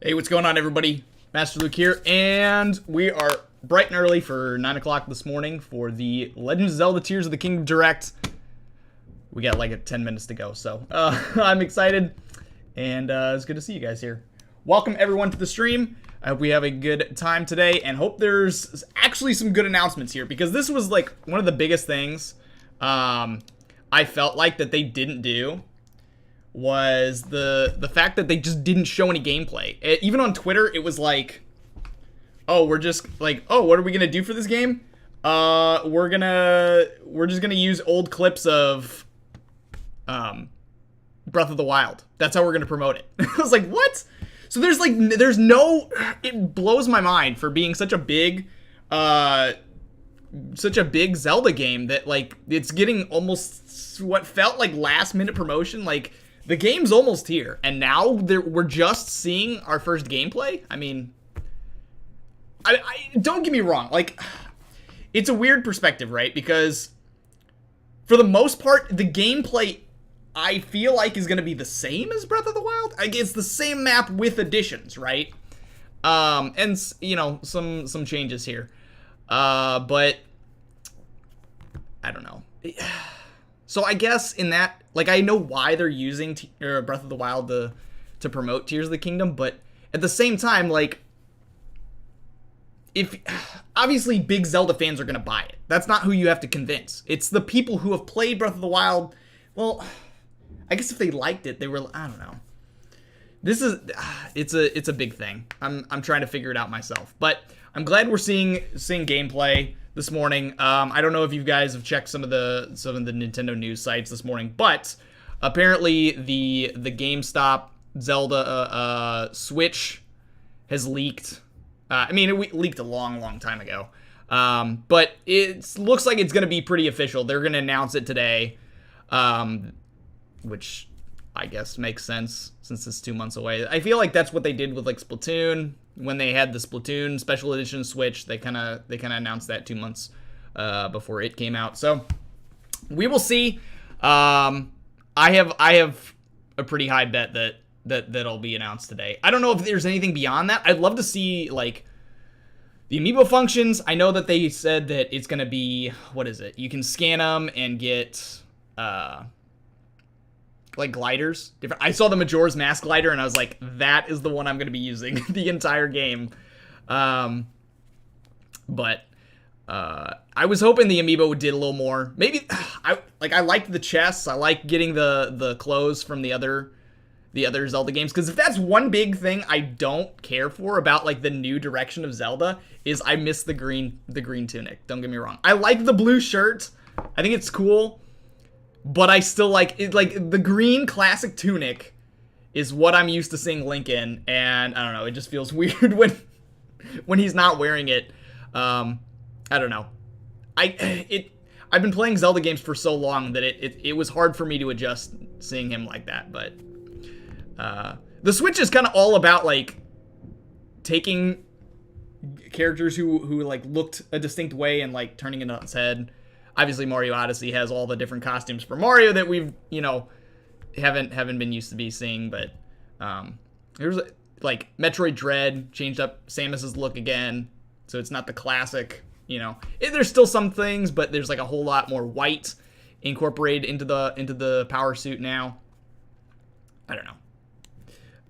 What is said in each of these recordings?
Hey, what's going on, everybody? Master Luke here, and we are bright and early for 9 o'clock this morning for the Legend of Zelda Tears of the Kingdom Direct. We got like 10 minutes to go, so I'm excited, and it's good to see you guys here. Welcome, everyone, to the stream. I hope we have a good time today, and hope there's actually some good announcements here, because this was like one of the biggest things I felt like that they didn't do. Was the fact that they just didn't show any gameplay. Even on Twitter, it was like, oh, we're just like, oh, what are we gonna do for this game? We're just gonna use old clips of Breath of the Wild. That's how we're gonna promote it. I was like, what? So there's no, it blows my mind for being such a big Zelda game that like it's getting almost what felt like last minute promotion. Like, the game's almost here, and now we're just seeing our first gameplay. I mean, I don't get me wrong. Like, it's a weird perspective, right? Because for the most part, the gameplay I feel like is going to be the same as Breath of the Wild. Like, it's the same map with additions, right? And you know, some changes here. But I don't know. So I guess in that, like, I know why they're using Breath of the Wild to promote Tears of the Kingdom, but at the same time, like, if obviously big Zelda fans are gonna buy it. That's not who you have to convince. It's the people who have played Breath of the Wild. Well, I guess if they liked it, they were, I don't know. This is it's a big thing. I'm trying to figure it out myself, but I'm glad we're seeing gameplay this morning. I don't know if you guys have checked some of the Nintendo news sites this morning, but apparently the GameStop Zelda Switch has leaked. I mean, it leaked a long time ago, but it looks like it's going to be pretty official. They're going to announce it today, which I guess makes sense since it's 2 months away. I feel like that's what they did with like Splatoon. When they had the Splatoon Special Edition Switch, they kind of announced that 2 months before it came out. So we will see. I have a pretty high bet that'll be announced today. I don't know if there's anything beyond that. I'd love to see like the amiibo functions. I know that they said that it's gonna be, what is it? You can scan them and get like gliders. Different. I saw the Majora's Mask glider and I was like, that is the one I'm going to be using the entire game. But I was hoping the amiibo did a little more. Maybe I liked the chests. I like getting the clothes from the other Zelda games, because if that's one big thing I don't care for about like the new direction of Zelda, is I miss the green tunic. Don't get me wrong. I like the blue shirt. I think it's cool. But I still like it. Like, the green classic tunic is what I'm used to seeing Link in, and I don't know, it just feels weird when he's not wearing it. I don't know. I've been playing Zelda games for so long that it was hard for me to adjust seeing him like that. But the Switch is kind of all about like taking characters who like looked a distinct way and like turning it on its head. Obviously, Mario Odyssey has all the different costumes for Mario that we've, you know, haven't been used to be seeing. But there's like Metroid Dread changed up Samus's look again, so it's not the classic. You know, there's still some things, but there's like a whole lot more white incorporated into the power suit now. I don't know.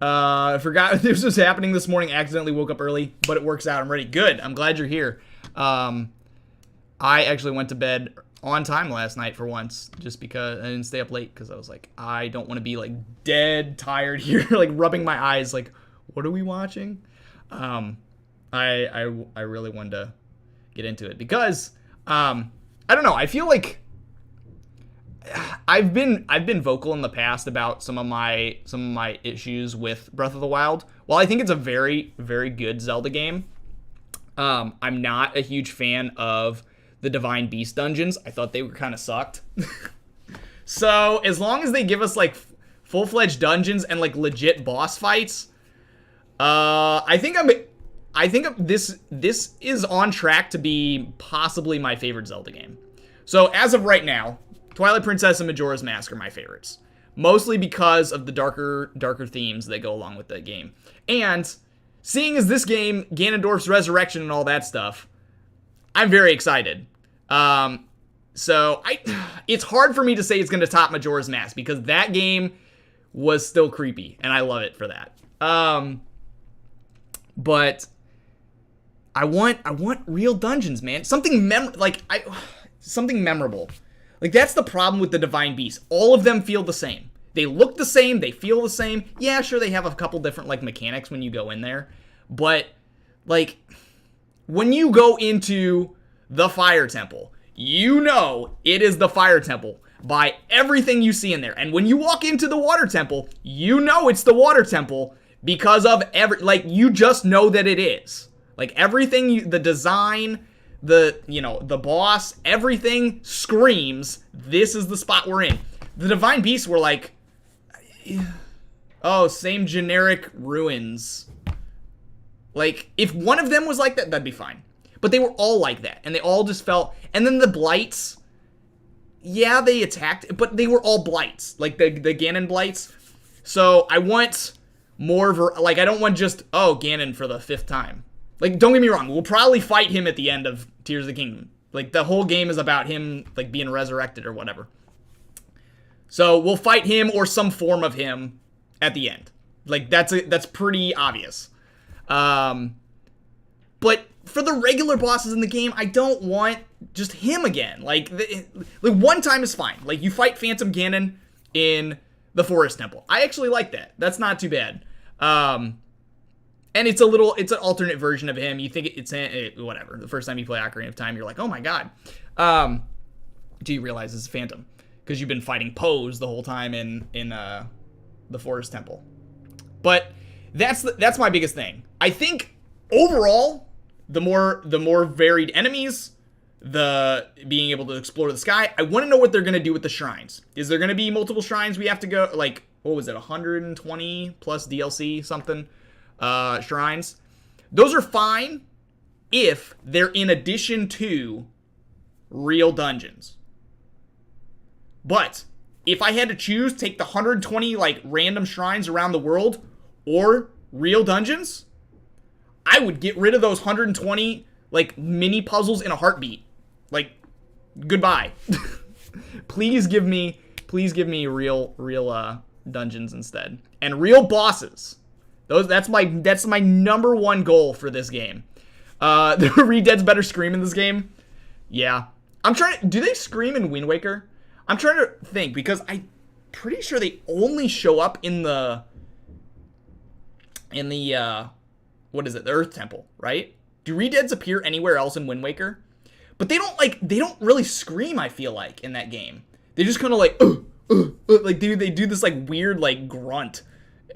I forgot this was happening this morning. Accidentally woke up early, but it works out. I'm ready. Good. I'm glad you're here. I actually went to bed on time last night for once, just because I didn't stay up late, because I was like, I don't want to be like dead tired here, like rubbing my eyes, like, what are we watching? I really wanted to get into it because I don't know, I feel like I've been vocal in the past about some of my issues with Breath of the Wild. While I think it's a very, very good Zelda game, I'm not a huge fan of the Divine Beast dungeons. I thought they were kind of sucked. So as long as they give us like full-fledged dungeons and like legit boss fights, I think this is on track to be possibly my favorite Zelda game. So as of right now, Twilight Princess and Majora's Mask are my favorites. mostly because of the darker themes that go along with that game. And seeing as this game, Ganondorf's resurrection and all that stuff, I'm very excited. So it's hard for me to say it's going to top Majora's Mask because that game was still creepy, and I love it for that. But I want real dungeons, man. Something memorable. Like, that's the problem with the Divine Beasts. All of them feel the same. They look the same. They feel the same. Yeah, sure, they have a couple different, like, mechanics when you go in there. But, like, when you go into the Fire Temple, you know it is the Fire Temple by everything you see in there. And when you walk into the Water Temple, you know it's the Water Temple because of you just know that it is. Like, everything, the design, the boss, everything screams, this is the spot we're in. The Divine Beasts were like, oh, same generic ruins. Like, if one of them was like that, that'd be fine. But they were all like that, and they all just felt, and then the Blights, yeah, they attacked, but they were all Blights, like the Ganon Blights. So I want more, I don't want just, oh, Ganon for the 5th time. Like, don't get me wrong, we'll probably fight him at the end of Tears of the Kingdom. Like, the whole game is about him, like, being resurrected or whatever. So we'll fight him or some form of him at the end. Like, that's pretty obvious. But for the regular bosses in the game, I don't want just him again. Like one time is fine. Like, you fight Phantom Ganon in the Forest Temple. I actually like that. That's not too bad. And it's an alternate version of him. You think it's whatever. The first time you play Ocarina of Time, you're like, oh my god. Do you realize it's Phantom? Because you've been fighting Pose the whole time in the Forest Temple. But that's my biggest thing. I think overall, the more varied enemies, the being able to explore the sky. I want to know what they're gonna do with the shrines. Is there gonna be multiple shrines we have to go? Like, what was it? 120 plus DLC something. Shrines. Those are fine if they're in addition to real dungeons. But if I had to choose, take the 120 like random shrines around the world or real dungeons, I would get rid of those 120 like mini puzzles in a heartbeat. Like, goodbye. Please give me real dungeons instead and real bosses. That's my number one goal for this game. The Redeads better scream in this game. Yeah. Do they scream in Wind Waker? I'm trying to think because I'm pretty sure they only show up in the what is it? The Earth Temple, right? Do Redeads appear anywhere else in Wind Waker? But they don't really scream, I feel like, in that game. They just kind of like like they do this like weird like grunt.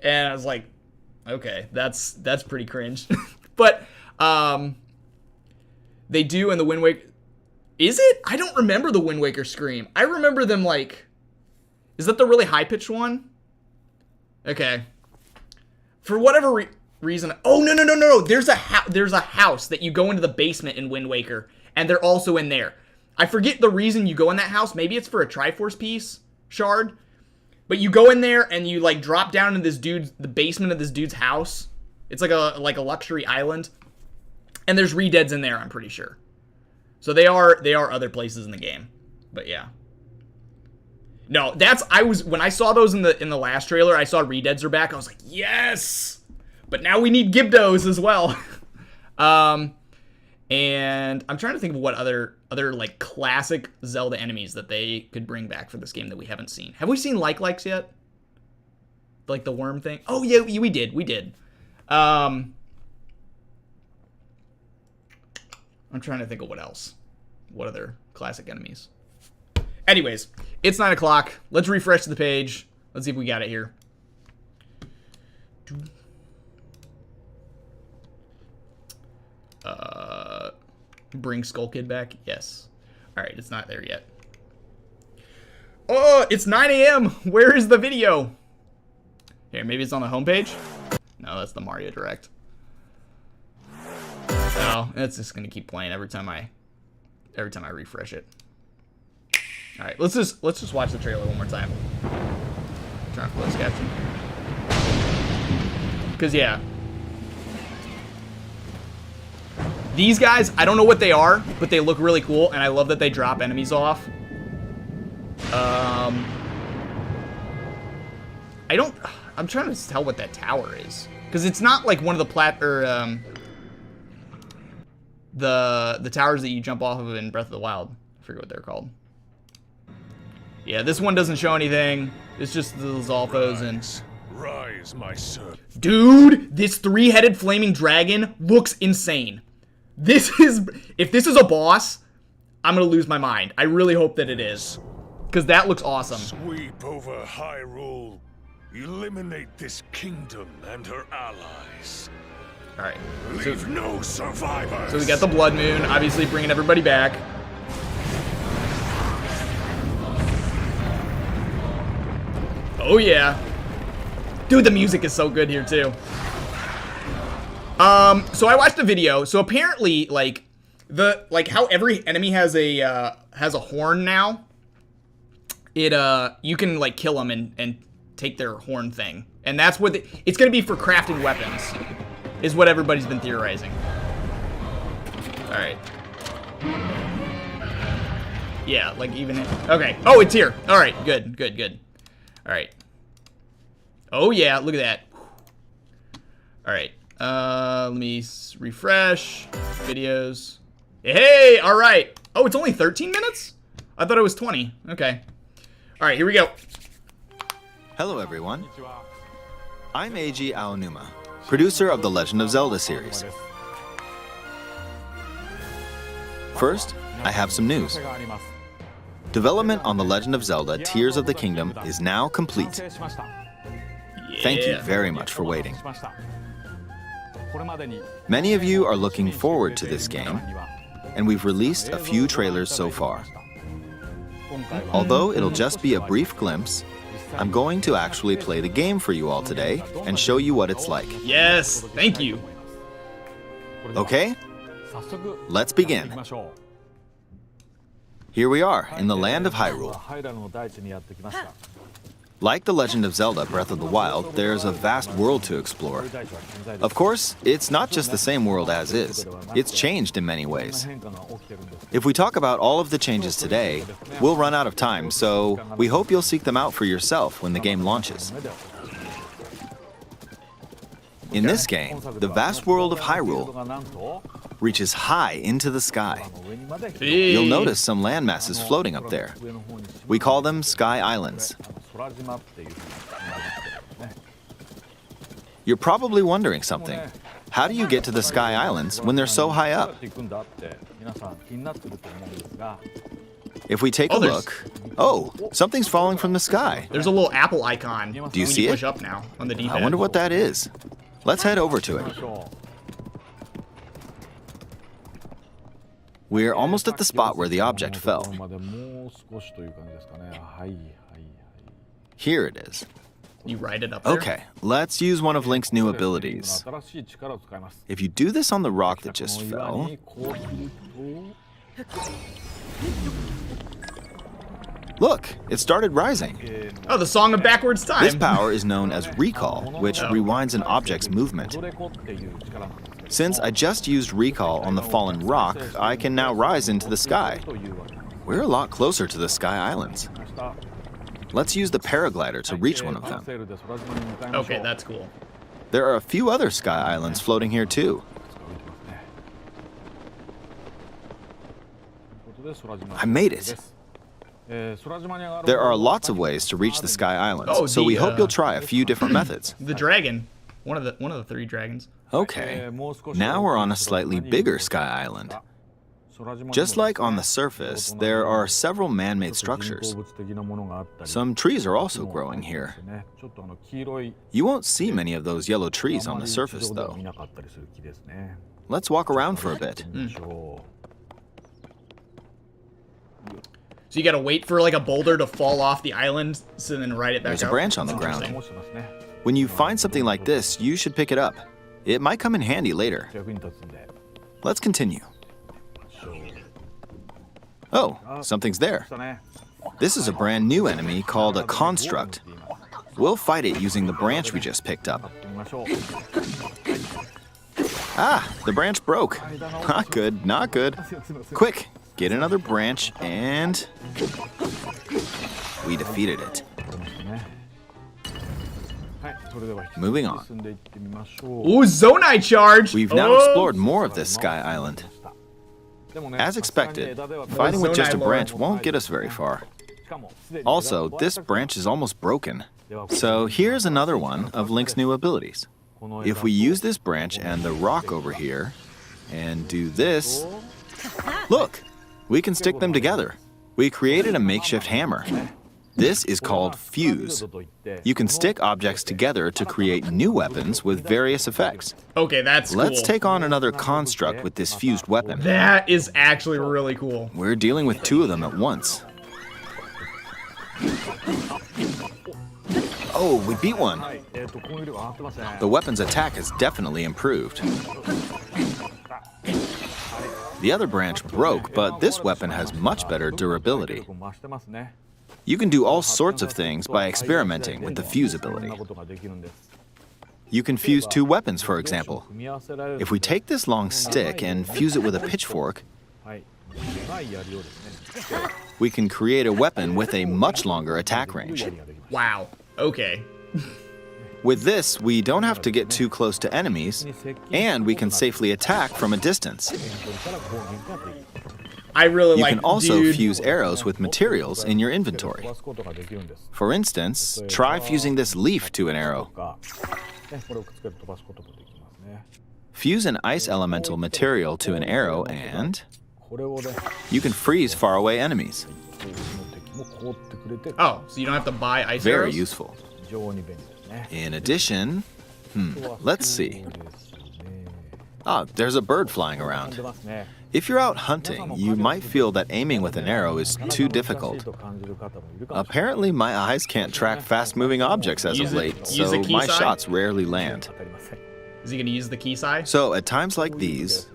And I was like, okay, that's pretty cringe. But they do in the Wind Waker. Is it? I don't remember the Wind Waker scream. I remember them like, is that the really high pitched one? Okay. For whatever reason, oh no. There's a house that you go into the basement in Wind Waker, and they're also in there. I forget the reason you go in that house. Maybe it's for a Triforce piece shard. But you go in there and you like drop down in the basement of this dude's house. It's like a luxury island. And there's Redeads in there, I'm pretty sure. So they are other places in the game. But yeah. No, when I saw those in the last trailer, I saw Redeads are back. I was like, yes! But now we need Gibdos as well. And I'm trying to think of what other like classic Zelda enemies that they could bring back for this game that we haven't seen. Have we seen likes yet? Like the worm thing? Oh yeah, we did. I'm trying to think of what else. What other classic enemies? Anyways, it's 9 o'clock. Let's refresh the page. Let's see if we got it here. Bring Skull Kid back? Yes. Alright, it's not there yet. Oh, it's 9 a.m. Where is the video? Here, maybe it's on the homepage? No, that's the Mario Direct. No, it's just gonna keep playing every time I refresh it. Alright, let's just watch the trailer one more time. Trying to close caption. Because, yeah. These guys, I don't know what they are, but they look really cool, and I love that they drop enemies off. I'm trying to tell what that tower is. Because it's not like one of the the towers that you jump off of in Breath of the Wild. I forget what they're called. Yeah, this one doesn't show anything. It's just the Zolfos and... Rise, my son. Dude, this 3-headed flaming dragon looks insane. If this is a boss, I'm gonna lose my mind. I really hope that it is. Because that looks awesome. Sweep over Hyrule. Eliminate this kingdom and her allies. Alright. Leave no survivors. So we got the Blood Moon, obviously bringing everybody back. Oh yeah. Dude, the music is so good here too. So I watched a video. So apparently, like how every enemy has a horn now. You can like kill them and take their horn thing, and that's what it's gonna be for crafting weapons, is what everybody's been theorizing. All right. Yeah, like even okay. Oh, it's here. All right, good. All right. Oh yeah, look at that. All right. Let me refresh videos. Hey, all right. Oh, it's only 13 minutes? I thought it was 20. Okay. All right, here we go. Hello, everyone. I'm Eiji Aonuma, producer of the Legend of Zelda series. First, I have some news. Development on the Legend of Zelda Tears of the Kingdom is now complete. Thank you very much for waiting. Many of you are looking forward to this game, and we've released a few trailers so far. Although it'll just be a brief glimpse, I'm going to actually play the game for you all today and show you what it's like. Yes, thank you. Okay, let's begin. Here we are in the land of Hyrule. Like The Legend of Zelda Breath of the Wild, there's a vast world to explore. Of course, it's not just the same world as is. It's changed in many ways. If we talk about all of the changes today, we'll run out of time, so we hope you'll seek them out for yourself when the game launches. In this game, the vast world of Hyrule reaches high into the sky. You'll notice some landmasses floating up there. We call them Sky Islands. You're probably wondering something. How do you get to the Sky Islands when they're so high up? If we take a look, something's falling from the sky. There's a little apple icon. Do you see it? Push up now on the D-pad. I wonder what that is. Let's head over to it. We're almost at the spot where the object fell. Here it is. You ride it up there? Okay, let's use one of Link's new abilities. If you do this on the rock that just fell... Look, it started rising. Oh, the Song of Backwards Time. This power is known as Recall, which rewinds an object's movement. Since I just used Recall on the fallen rock, I can now rise into the sky. We're a lot closer to the Sky Islands. Let's use the paraglider to reach one of them. Okay, that's cool. There are a few other Sky Islands floating here too. I made it. There are lots of ways to reach the Sky Islands, so we hope you'll try a few different methods. The dragon. One of the 3 dragons. Okay, now we're on a slightly bigger Sky Island. Just like on the surface, there are several man-made structures. Some trees are also growing here. You won't see many of those yellow trees on the surface, though. Let's walk around for a bit. So you gotta wait for like a boulder to fall off the island, so then ride it back up. There's a branch on the ground. When you find something like this, you should pick it up. It might come in handy later. Let's continue. Oh, something's there. This is a brand new enemy called a construct. We'll fight it using the branch we just picked up. Ah, the branch broke. Not good, not good. Quick, get another branch and... we defeated it. Moving on. Ooh, Zonai charge! We've now explored more of this Sky Island. As expected, fighting with just a branch won't get us very far. Also, this branch is almost broken. So here's another one of Link's new abilities. If we use this branch and the rock over here, and do this, look, we can stick them together. We created a makeshift hammer. This is called Fuse. You can stick objects together to create new weapons with various effects. Okay, that's cool. Let's take on another construct with this fused weapon. That is actually really cool. We're dealing with two of them at once. Oh, we beat one. The weapon's attack has definitely improved. The other branch broke, but this weapon has much better durability. You can do all sorts of things by experimenting with the fuse ability. You can fuse two weapons, for example. If we take this long stick and fuse it with a pitchfork, we can create a weapon with a much longer attack range. Wow. Okay. With this, we don't have to get too close to enemies, and we can safely attack from a distance. I really You like. can also dude. fuse arrows with materials in your inventory. For instance, try fusing this leaf to an arrow. Fuse an ice elemental material to an arrow and you can freeze faraway enemies. Oh, so you don't have to buy ice Very arrows? useful. In addition, let's see. Ah, there's a bird flying around. If you're out hunting, you might feel that aiming with an arrow is too difficult. Apparently, my eyes can't track fast-moving objects as of late, use so a key my sign? shots rarely land. Is he going to use the Kisai? So at times like these,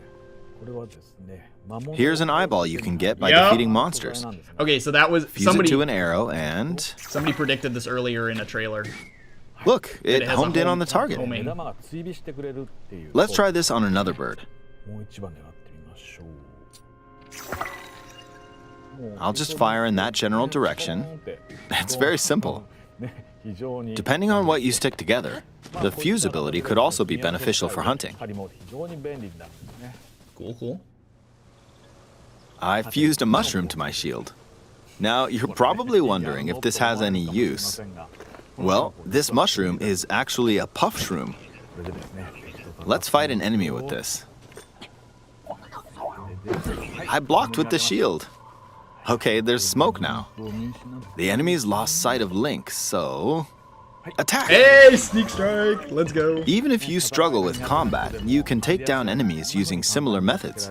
here's an eyeball you can get by Yep. defeating monsters. Okay, so that was Fuse it to an arrow and... somebody predicted this earlier in a trailer. look, it has a homed in home- on the target. homing. Let's try this on another bird. I'll just fire in that general direction. It's very simple. Depending on what you stick together, the fuse ability could also be beneficial for hunting. Cool, cool. I fused a mushroom to my shield. Now, you're probably wondering if this has any use. Well, this mushroom is actually a puff shroom. Let's fight an enemy with this. I blocked with the shield. Okay, there's smoke now. The enemy's lost sight of Link, so... attack! Hey, sneak strike! Let's go. Even if you struggle with combat, you can take down enemies using similar methods.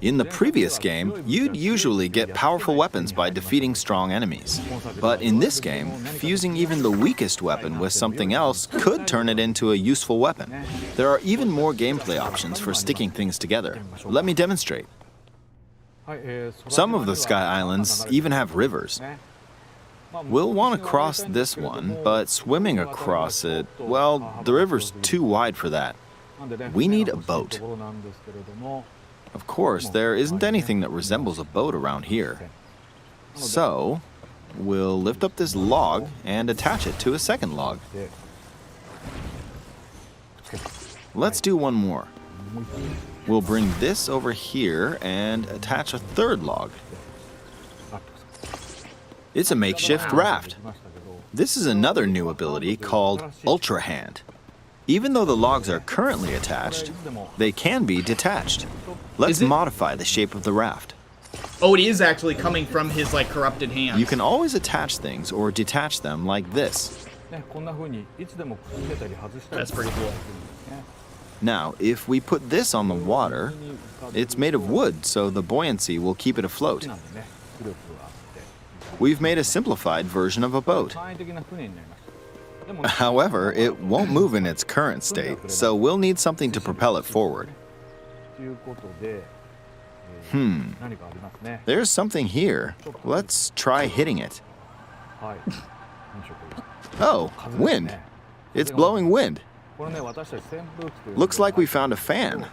In the previous game, you'd usually get powerful weapons by defeating strong enemies. But in this game, fusing even the weakest weapon with something else could turn it into a useful weapon. There are even more gameplay options for sticking things together. Let me demonstrate. Some of the Sky Islands even have rivers. We'll want to cross this one, but swimming across it, well, the river's too wide for that. We need a boat. Of course, there isn't anything that resembles a boat around here. So, we'll lift up this log and attach it to a second log. Let's do one more. We'll bring this over here and attach a third log. It's a makeshift raft. This is another new ability called Ultra Hand. Even though the logs are currently attached, they can be detached. Let's modify the shape of the raft. Oh, it is actually coming from his, like, corrupted hands. You can always attach things or detach them like this. That's pretty cool. Now, if we put this on the water, it's made of wood, so the buoyancy will keep it afloat. We've made a simplified version of a boat. However, it won't move in its current state, so we'll need something to propel it forward. There's something here. Let's try hitting it. Oh, wind. It's blowing wind. Looks like we found a fan.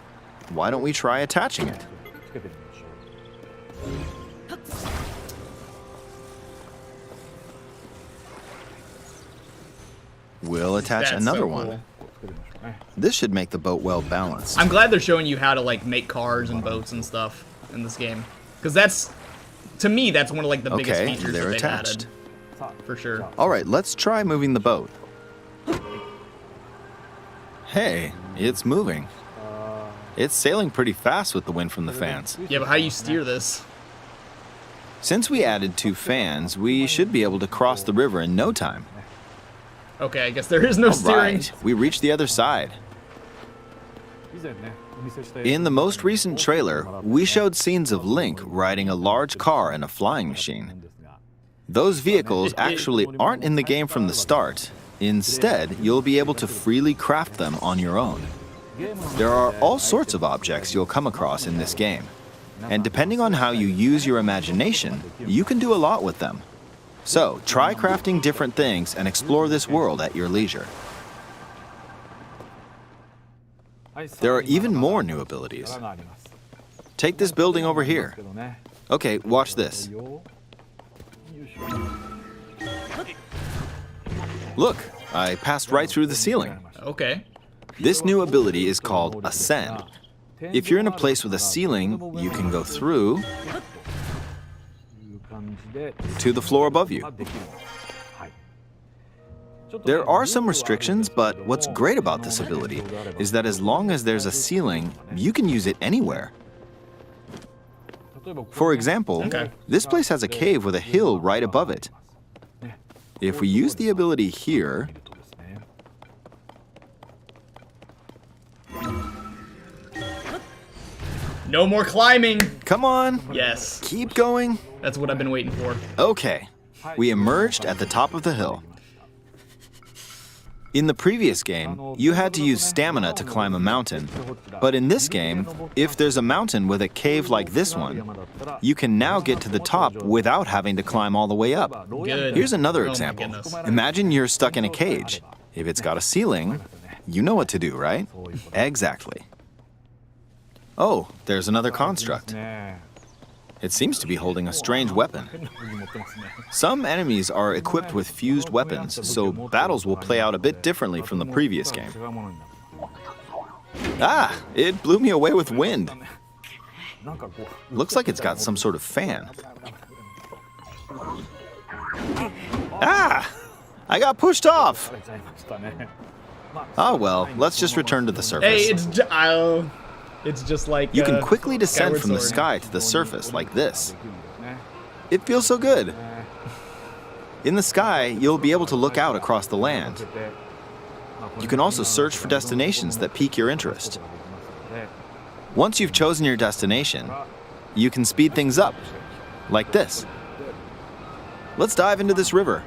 Why don't we try attaching it? We'll attach That's another so one. cool. This should make the boat well balanced. I'm glad they're showing you how to like make cars and boats and stuff in this game, because that's, to me, that's one of like the biggest Okay, features they're that they've attached. added, for sure. All right, let's try moving the boat. Hey, it's moving. It's sailing pretty fast with the wind from the fans. Yeah, but how do you steer this? Since we added 2 fans, we should be able to cross the river in no time. Okay, I guess there is no steering. Right, we reached the other side. In the most recent trailer, we showed scenes of Link riding a large car and a flying machine. Those vehicles actually aren't in the game from the start. Instead, you'll be able to freely craft them on your own. There are all sorts of objects you'll come across in this game. And depending on how you use your imagination, you can do a lot with them. So, try crafting different things and explore this world at your leisure. There are even more new abilities. Take this building over here. Okay, watch this. Look, I passed right through the ceiling. Okay. This new ability is called Ascend. If you're in a place with a ceiling, you can go through to the floor above you. There are some restrictions, but what's great about this ability is that as long as there's a ceiling, you can use it anywhere. For example, this place has a cave with a hill right above it. If we use the ability here, No more climbing. come on, Yes, keep going. that's what I've been waiting for. Okay, we emerged at the top of the hill. In the previous game, you had to use stamina to climb a mountain. But in this game, if there's a mountain with a cave like this one, you can now get to the top without having to climb all the way up. Good. Here's another Oh my example. goodness. Imagine you're stuck in a cage. If it's got a ceiling, you know what to do, right? Exactly. Oh, there's another construct. It seems to be holding a strange weapon. Some enemies are equipped with fused weapons, so battles will play out a bit differently from the previous game. Ah, it blew me away with wind. Looks like it's got some sort of fan. Ah, I got pushed off. Oh well, let's just return to the surface. Hey, it's just like You can quickly descend Skyward from the Sword. sky to the surface like this. It feels so good. In the sky, you'll be able to look out across the land. You can also search for destinations that pique your interest. Once you've chosen your destination, you can speed things up, like this. Let's dive into this river.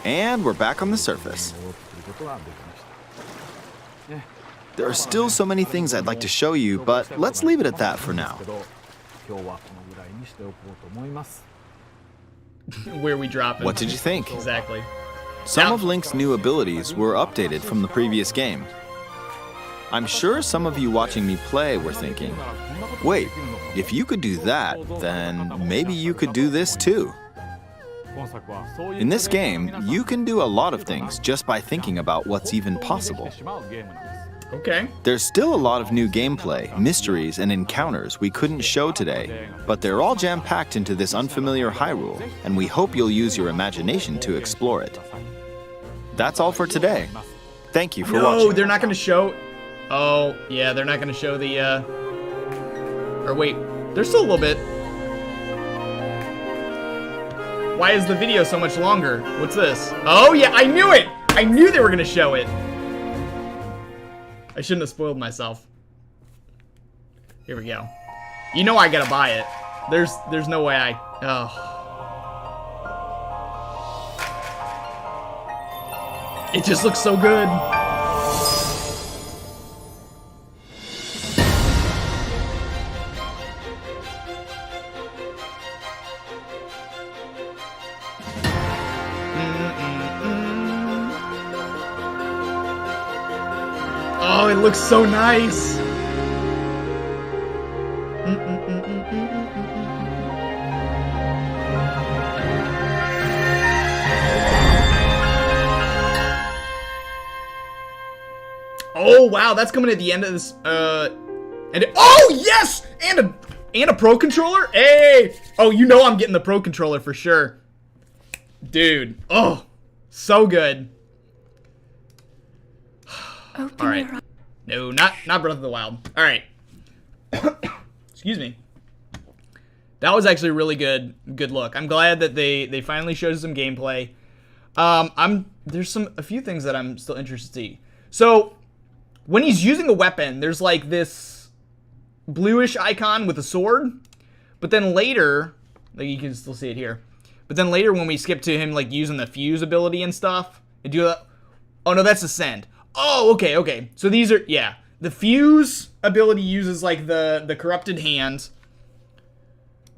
And we're back on the surface. There are still so many things I'd like to show you, but let's leave it at that for now. Where we drop it. What did you think? Exactly. Some of Link's new abilities were updated from the previous game. I'm sure some of you watching me play were thinking, wait, if you could do that, then maybe you could do this too. In this game, you can do a lot of things just by thinking about what's even possible. Okay. There's still a lot of new gameplay, mysteries, and encounters we couldn't show today, but they're all jam-packed into this unfamiliar Hyrule, and we hope you'll use your imagination to explore it. That's all for today. Thank you for No, watching. they're not going to show. Oh, yeah, they're not going to show the. Or wait, there's still a little bit. Why is the video so much longer? What's this? Oh, yeah, I knew it! I knew they were going to show it. I shouldn't have spoiled myself. Here we go. You know I gotta buy it. There's no way I. Oh. It just looks so good. Oh, it looks so nice. Oh wow, that's coming at the end of this. Oh yes, and a pro controller. Hey, oh you know I'm getting the pro controller for sure, dude. Oh, so good. All right, no, not Breath of the Wild. All right, excuse me. That was actually a really good look. I'm glad that they finally showed some gameplay. There's a few things that I'm still interested to see. So when he's using a weapon, there's like this bluish icon with a sword, but then later, like you can still see it here, but then later when we skip to him like using the fuse ability and stuff, and do that. Oh no, that's Ascend. Oh, okay. So these are, yeah, the fuse ability uses like the corrupted hand.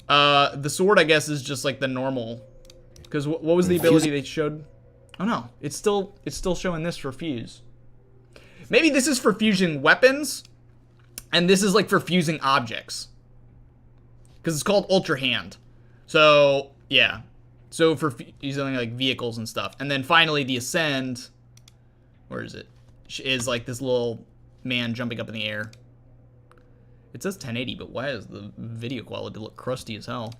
The sword, I guess, is just like the normal. Because what was the ability they showed? Oh no, it's still showing this for fuse. Maybe this is for fusing weapons, and this is like for fusing objects. Because it's called Ultra Hand. So, yeah. So for using like vehicles and stuff. And then finally the Ascend, where is it? Is like this little man jumping up in the air. It says 1080, but why does the video quality look crusty as hell?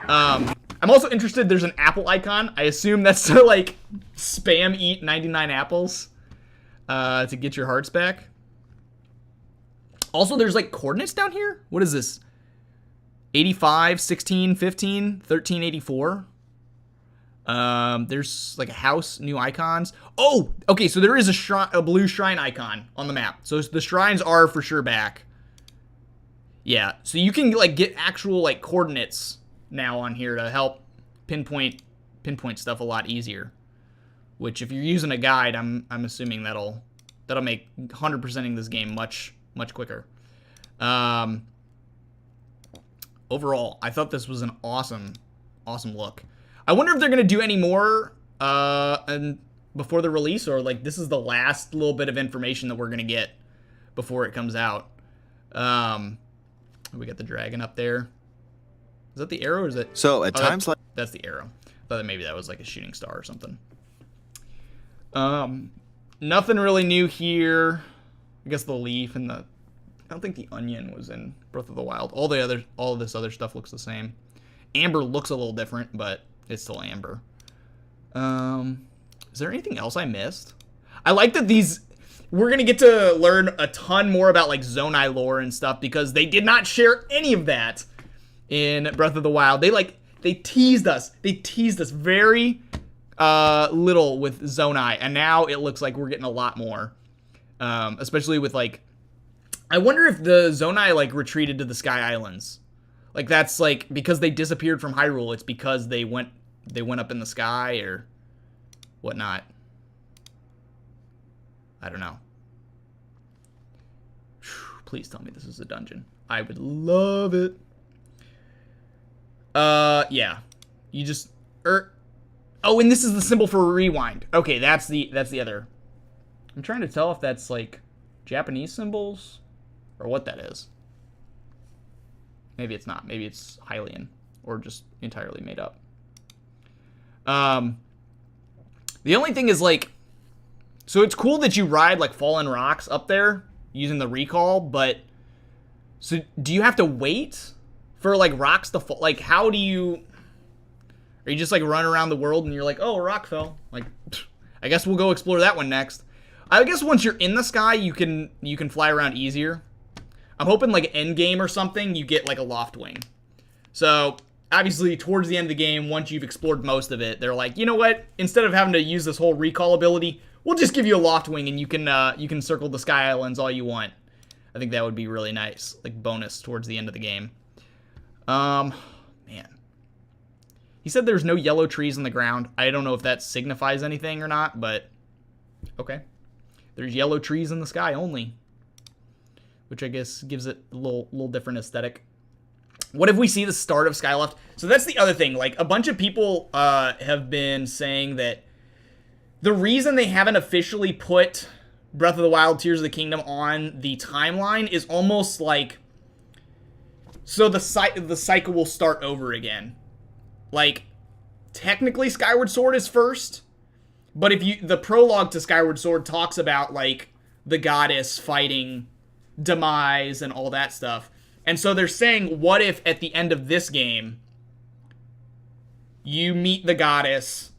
I'm also interested, there's an apple icon. I assume that's to like spam eat 99 apples. To get your hearts back. Also, there's like coordinates down here. What is this? 85, 16, 15, 13, 84. There's like a house, new icons. Oh, okay, so there is a blue shrine icon on the map. So the shrines are for sure back. Yeah, so you can like get actual like coordinates now on here to help pinpoint stuff a lot easier. Which, if you're using a guide, I'm assuming that'll make 100%ing this game much quicker. Overall, I thought this was an awesome look. I wonder if they're gonna do any more and before the release, or like this is the last little bit of information that we're gonna get before it comes out. We got the dragon up there. Is that the arrow? Or is it? So at times like that's the arrow. I thought that maybe that was like a shooting star or something. Nothing really new here. I guess the leaf and I don't think the onion was in Breath of the Wild. All of this other stuff looks the same. Amber looks a little different, but it's still amber. Is there anything else I missed? I like that we're gonna get to learn a ton more about like Zonai lore and stuff, because they did not share any of that in Breath of the Wild. They teased us. They teased us very little with Zonai, and now it looks like we're getting a lot more. Especially with like, I wonder if the Zonai like retreated to the Sky Islands. Like that's like because they disappeared from Hyrule. It's because they went up in the sky or whatnot. I don't know. Please tell me this is a dungeon. I would love it. Yeah. You just oh, and this is the symbol for rewind. Okay, that's the other. I'm trying to tell if that's like Japanese symbols or what that is. Maybe it's not. Maybe it's Hylian or just entirely made up. The only thing is like, so it's cool that you ride like fallen rocks up there using the recall, but so do you have to wait for like rocks to fall? Like how do you, are you just like run around the world and you're like, oh, a rock fell. Like, I guess we'll go explore that one next. I guess once you're in the sky, you can fly around easier. I'm hoping like end game or something, you get like a loft wing. So obviously towards the end of the game, once you've explored most of it, they're like, you know what? Instead of having to use this whole recall ability, we'll just give you a loft wing and you can circle the Sky Islands all you want. I think that would be really nice, like bonus towards the end of the game. Man. He said there's no yellow trees on the ground. I don't know if that signifies anything or not, but okay. There's yellow trees in the sky only, which I guess gives it a little different aesthetic. What if we see the start of Skyloft? So that's the other thing. Like, a bunch of people have been saying that the reason they haven't officially put Breath of the Wild, Tears of the Kingdom on the timeline is almost like, so the cycle will start over again. Like, technically Skyward Sword is first, but the prologue to Skyward Sword talks about, like, the goddess fighting Demise and all that stuff. And so they're saying, what if at the end of this game, you meet the goddess,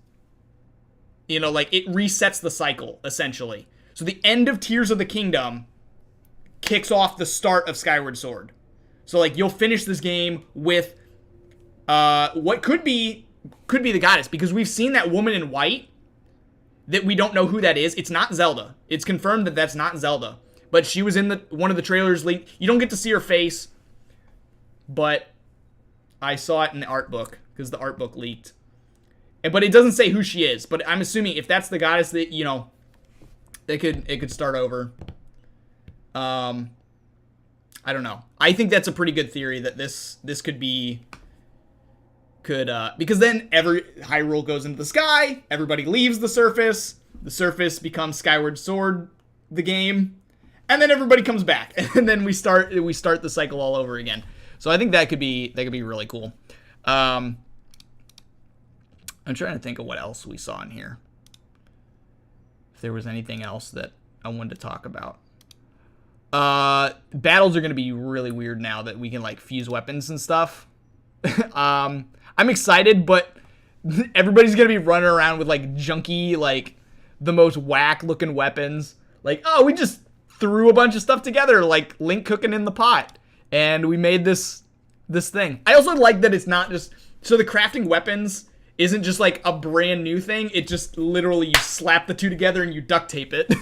you know, like, it resets the cycle, essentially. So the end of Tears of the Kingdom kicks off the start of Skyward Sword. So, like, you'll finish this game with what could be the goddess, because we've seen that woman in white that we don't know who that is. It's not Zelda. It's confirmed that that's not Zelda. But she was in one of the trailers. You don't get to see her face, but I saw it in the art book because the art book leaked. But it doesn't say who she is. But I'm assuming if that's the goddess, that, you know, it could start over. I don't know. I think that's a pretty good theory that this could because then Hyrule goes into the sky, everybody leaves the surface becomes Skyward Sword, the game, and then everybody comes back, and then we start the cycle all over again. So I think that could be really cool. I'm trying to think of what else we saw in here. If there was anything else that I wanted to talk about. Battles are going to be really weird now that we can, like, fuse weapons and stuff. I'm excited, but everybody's going to be running around with, like, junky, like, the most whack looking weapons. Like, oh, we just threw a bunch of stuff together, like Link cooking in the pot, and we made this thing. I also like that it's not just, so the crafting weapons isn't just like a brand new thing. It just literally, you slap the two together and you duct tape it.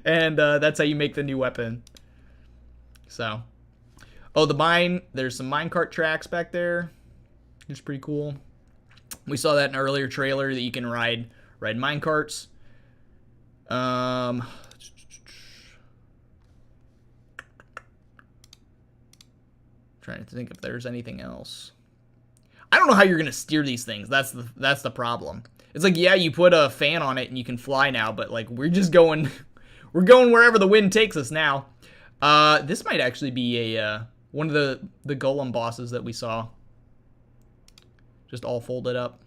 And that's how you make the new weapon. So, oh, there's some minecart tracks back there. It's pretty cool. We saw that in an earlier trailer that you can ride minecarts. Trying to think if there's anything else. I don't know how you're gonna steer these things. That's the problem. It's like, yeah, you put a fan on it and you can fly now, but like we're going wherever the wind takes us now. This might actually be one of the golem bosses that we saw. Just all folded up.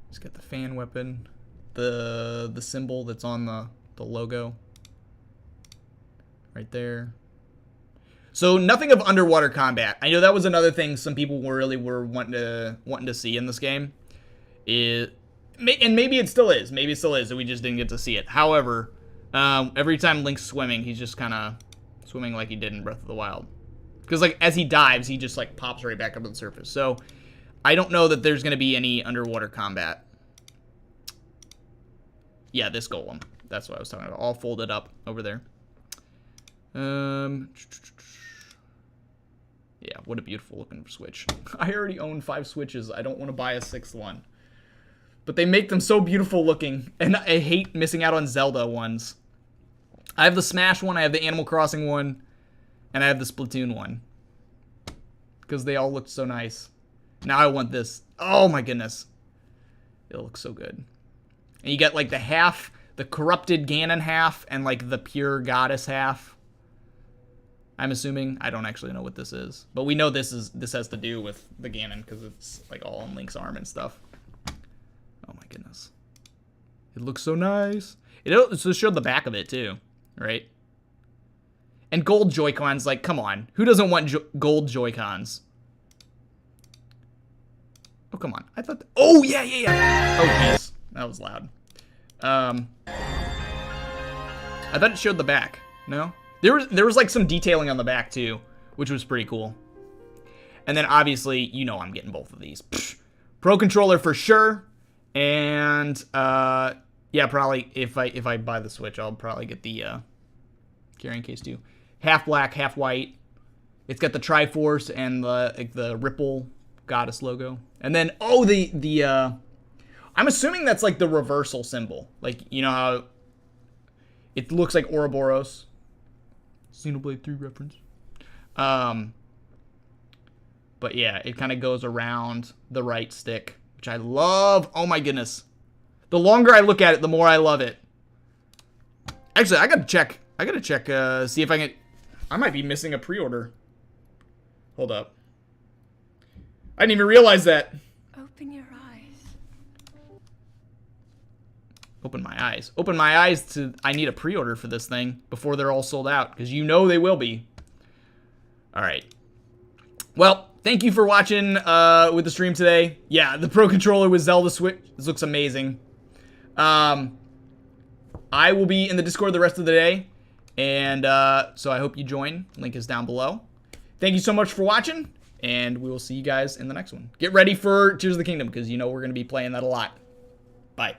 He's got the fan weapon, the symbol that's on the logo right there. So nothing of underwater combat. I know that was another thing some people were wanting to see in this game. And maybe it still is. Maybe it still is, and we just didn't get to see it. However, every time Link's swimming, he's just kind of swimming like he did in Breath of the Wild. Because like as he dives, he just like pops right back up to the surface. So I don't know that there's going to be any underwater combat. Yeah, this golem. That's what I was talking about. All folded up over there. Yeah, what a beautiful looking Switch. I already own 5 Switches. I don't want to buy a 6th one. But they make them so beautiful looking, and I hate missing out on Zelda ones. I have the Smash one, I have the Animal Crossing one, and I have the Splatoon one. Because they all look so nice. Now I want this. Oh my goodness. It looks so good. And you get like the corrupted Ganon half, and like the pure goddess half. I'm assuming. I don't actually know what this is. But we know this has to do with the Ganon, because it's like all on Link's arm and stuff. Oh my goodness. It looks so nice. It also showed the back of it too, right? And gold Joy-Cons, like, come on. Who doesn't want gold Joy-Cons? Oh, come on. I thought... Oh, yeah. Oh, jeez. That was loud. I thought it showed the back. No? There was like some detailing on the back too, which was pretty cool. And then obviously, you know I'm getting both of these. Psh, Pro Controller for sure. And yeah, probably if I buy the Switch, I'll probably get the carrying case too. Half black, half white. It's got the Triforce and the Ripple goddess logo. And then I'm assuming that's like the reversal symbol. Like, you know how it looks like Ouroboros. Xenoblade 3 reference. But yeah, it kind of goes around the right stick which I love. Oh my goodness. The longer I look at it, the more I love it. Actually, I gotta check. See if I can... I might be missing a pre-order. Hold up. I didn't even realize that. Open your eyes. Open my eyes. Open my eyes to... I need a pre-order for this thing before they're all sold out, because you know they will be. Alright. Well, thank you for watching with the stream today. Yeah, the Pro Controller with Zelda Switch. This looks amazing. I will be in the Discord the rest of the day. And so I hope you join. Link is down below. Thank you so much for watching. And we will see you guys in the next one. Get ready for Tears of the Kingdom, because you know we're going to be playing that a lot. Bye.